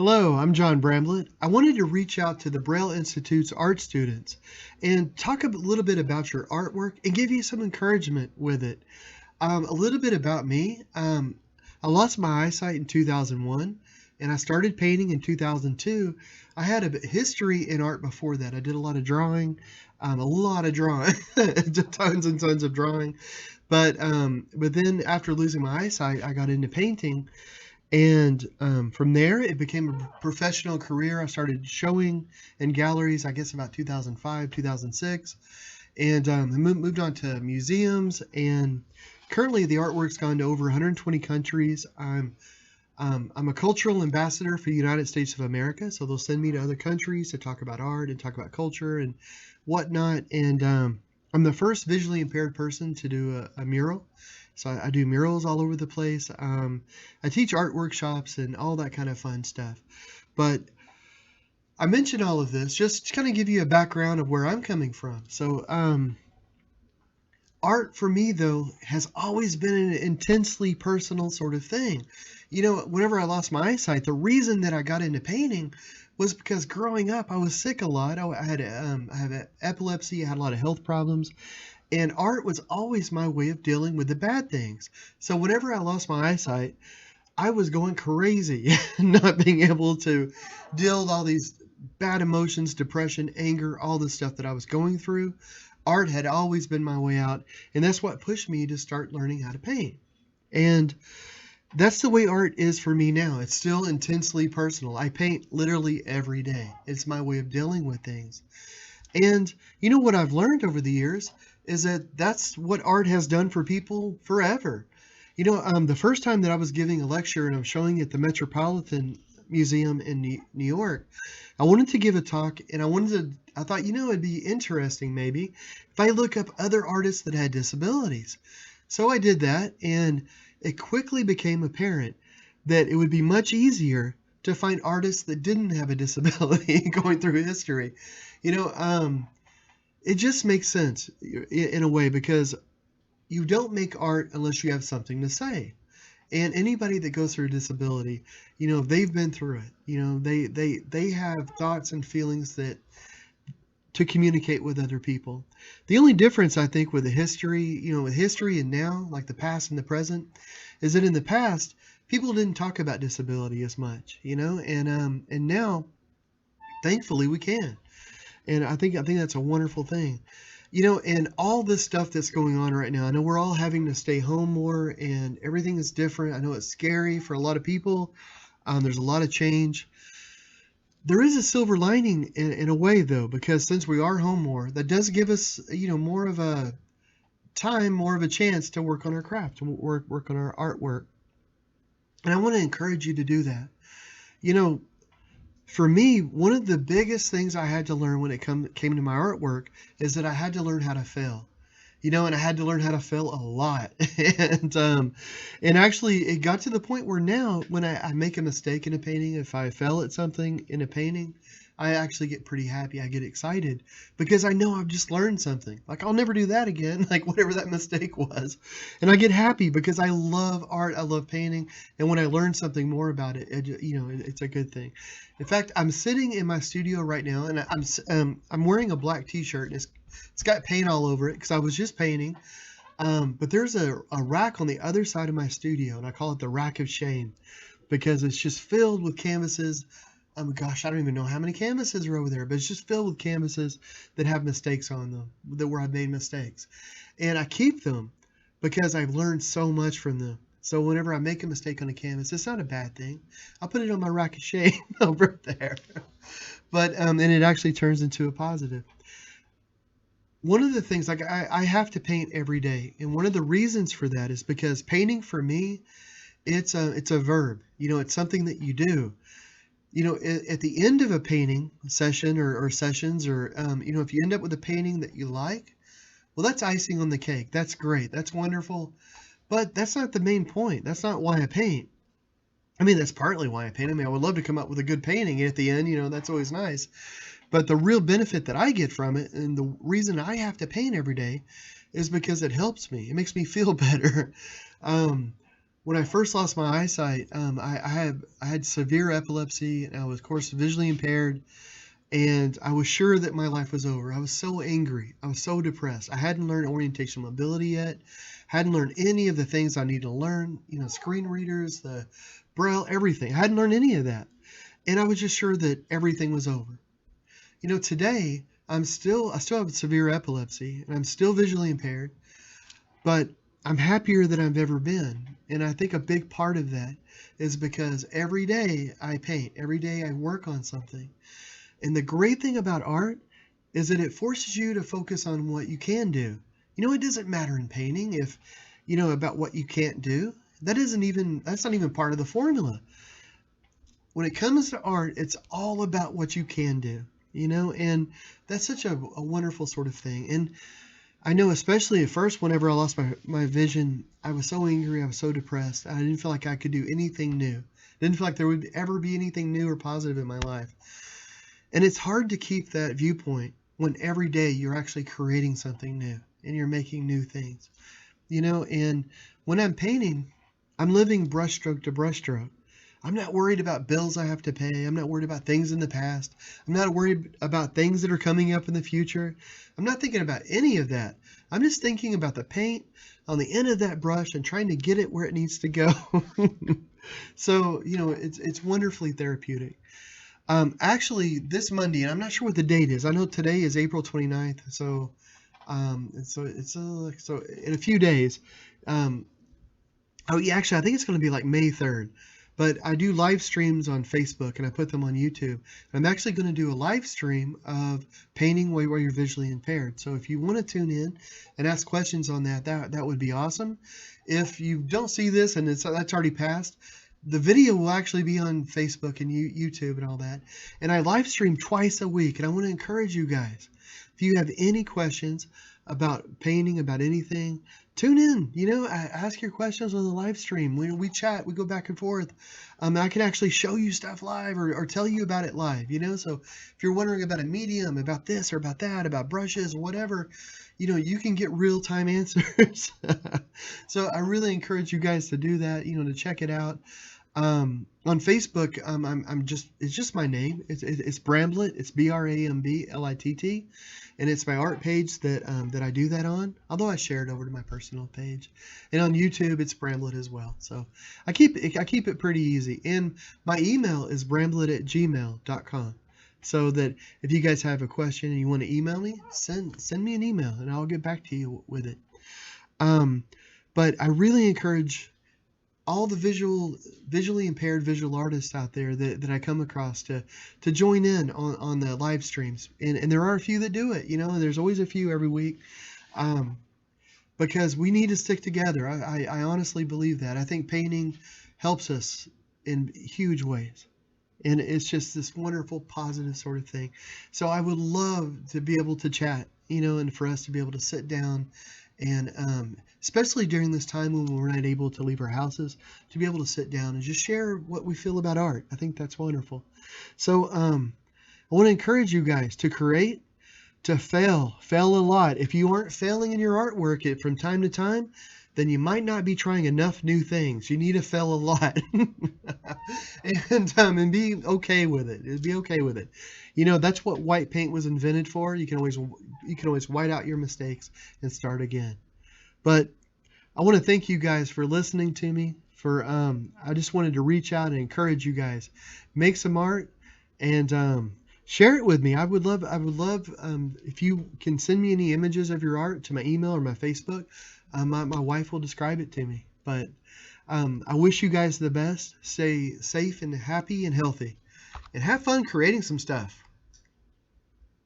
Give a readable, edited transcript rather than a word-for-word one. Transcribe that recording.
Hello, I'm John Bramblett. I wanted to reach out to the Braille Institute's art students and talk a little bit about your artwork and give you some encouragement with it. A little bit about me. I lost my eyesight in 2001 and I started painting in 2002. I had a history in art before that. I did a lot of drawing, tons and tons of drawing. But then after losing my eyesight, I got into painting, and from there, it became a professional career. I started showing in galleries, I guess about 2005, 2006, and moved on to museums. And currently, the artwork's gone to over 120 countries. I'm a cultural ambassador for the United States of America, so they'll send me to other countries to talk about art and talk about culture and whatnot. And I'm the first visually impaired person to do a mural. So I do murals all over the place. I teach art workshops and all that kind of fun stuff. But I mention all of this just to kind of give you a background of where I'm coming from. So art for me, though, has always been an intensely personal sort of thing. Whenever I lost my eyesight, the reason that I got into painting was because growing up, I was sick a lot. I had epilepsy. I had a lot of health problems. And art was always my way of dealing with the bad things. So whenever I lost my eyesight, I was going crazy, not being able to deal with all these bad emotions, depression, anger, all the stuff that I was going through. Art had always been my way out, and that's what pushed me to start learning how to paint. And that's the way art is for me now. It's still intensely personal. I paint literally every day. It's my way of dealing with things. And what I've learned over the years is that that's what art has done for people forever. The first time that I was giving a lecture and I'm showing at the Metropolitan Museum in New York, I wanted to give a talk, and I thought, it'd be interesting maybe if I look up other artists that had disabilities. So I did that, and it quickly became apparent that it would be much easier to find artists that didn't have a disability going through history. It just makes sense in a way, because you don't make art unless you have something to say. And anybody that goes through a disability, they've been through it. They have thoughts and feelings that to communicate with other people. The only difference, I think, with with history and now, like the past and the present, is that in the past, people didn't talk about disability as much, and now, thankfully, we can. And I think that's a wonderful thing. And all this stuff that's going on right now, I know we're all having to stay home more and everything is different. I know it's scary for a lot of people. There's a lot of change. There is a silver lining in a way, though, because since we are home more, that does give us, more of a time, more of a chance to work on our craft, to work on our artwork. And I want to encourage you to do that. For me, one of the biggest things I had to learn when it came to my artwork is that I had to learn how to fail. And I had to learn how to fail a lot. And actually, it got to the point where now, when I make a mistake in a painting, if I fail at something in a painting, I actually get pretty happy. I get excited because I know I've just learned something. Like, I'll never do that again, like whatever that mistake was. And I get happy because I love art. I love painting. And when I learn something more about it, it's a good thing. In fact, I'm sitting in my studio right now, and I'm wearing a black T-shirt, and it's got paint all over it because I was just painting. But there's a rack on the other side of my studio, and I call it the rack of shame because it's just filled with canvases. Gosh, I don't even know how many canvases are over there, but it's just filled with canvases that have mistakes on them, where I've made mistakes. And I keep them because I've learned so much from them. So whenever I make a mistake on a canvas, it's not a bad thing. I'll put it on my rack of shame over there. But and it actually turns into a positive. One of the things, like I have to paint every day, and one of the reasons for that is because painting for me, it's a verb. It's something that you do. At the end of a painting session or sessions, or if you end up with a painting that you like, well, that's icing on the cake. That's great. That's wonderful. But that's not the main point. That's not why I paint. I mean, that's partly why I paint. I would love to come up with a good painting at the end. That's always nice. But the real benefit that I get from it, and the reason I have to paint every day, is because it helps me. It makes me feel better. when I first lost my eyesight, I had severe epilepsy, and I was, of course, visually impaired, and I was sure that my life was over. I was so angry. I was so depressed. I hadn't learned orientation mobility yet. Hadn't learned any of the things I need to learn. Screen readers, the Braille, everything. I hadn't learned any of that, and I was just sure that everything was over. Today I still have severe epilepsy, and I'm still visually impaired, but I'm happier than I've ever been. And I think a big part of that is because every day I paint, every day I work on something. And the great thing about art is that it forces you to focus on what you can do. It doesn't matter in painting if, about what you can't do. That's not even part of the formula. When it comes to art, it's all about what you can do, and that's such a wonderful sort of thing. And I know, especially at first, whenever I lost my vision, I was so angry, I was so depressed. I didn't feel like I could do anything new. I didn't feel like there would ever be anything new or positive in my life. And it's hard to keep that viewpoint when every day you're actually creating something new and you're making new things. And when I'm painting, I'm living brushstroke to brushstroke. I'm not worried about bills I have to pay. I'm not worried about things in the past. I'm not worried about things that are coming up in the future. I'm not thinking about any of that. I'm just thinking about the paint on the end of that brush and trying to get it where it needs to go. So, it's wonderfully therapeutic. Actually, this Monday, and I'm not sure what the date is. I know today is April 29th, so so in a few days. Yeah, actually, I think it's going to be like May 3rd. But I do live streams on Facebook, and I put them on YouTube. I'm actually going to do a live stream of painting while you're visually impaired. So if you want to tune in and ask questions on that would be awesome. If you don't see this and that's already passed, the video will actually be on Facebook and YouTube and all that. And I live stream twice a week, and I want to encourage you guys. If you have any questions about painting, about anything, tune in. Ask your questions on the live stream. We chat, we go back and forth. I can actually show you stuff live or tell you about it live. So if you're wondering about a medium, about this or about that, about brushes or whatever, you can get real-time answers. So I really encourage you guys to do that, to check it out. On Facebook, it's just my name. It's Bramblitt. It's BRAMBLITT, and it's my art page that I do that on. Although I share it over to my personal page, and on YouTube it's Bramblitt as well. So I keep it pretty easy. And my email is bramblitt@gmail.com. So that if you guys have a question and you want to email me, send me an email and I'll get back to you with it. But I really encourage all the visually impaired visual artists out there that I come across to join in on the live streams. And there are a few that do it, and there's always a few every week, because we need to stick together. I honestly believe that. I think painting helps us in huge ways. And it's just this wonderful, positive sort of thing. So I would love to be able to chat, and for us to be able to sit down and especially during this time when we're not able to leave our houses, to be able to sit down and just share what we feel about art. I think that's wonderful. So I want to encourage you guys to create, to fail a lot. If you aren't failing in your artwork from time to time, then you might not be trying enough new things. You need to fail a lot. and be okay with it. Be okay with it. That's what white paint was invented for. You can always white out your mistakes and start again. But I want to thank you guys for listening to me. I just wanted to reach out and encourage you guys. Make some art and share it with me. I would love if you can send me any images of your art to my email or my Facebook. My wife will describe it to me. But I wish you guys the best. Stay safe and happy and healthy. And have fun creating some stuff.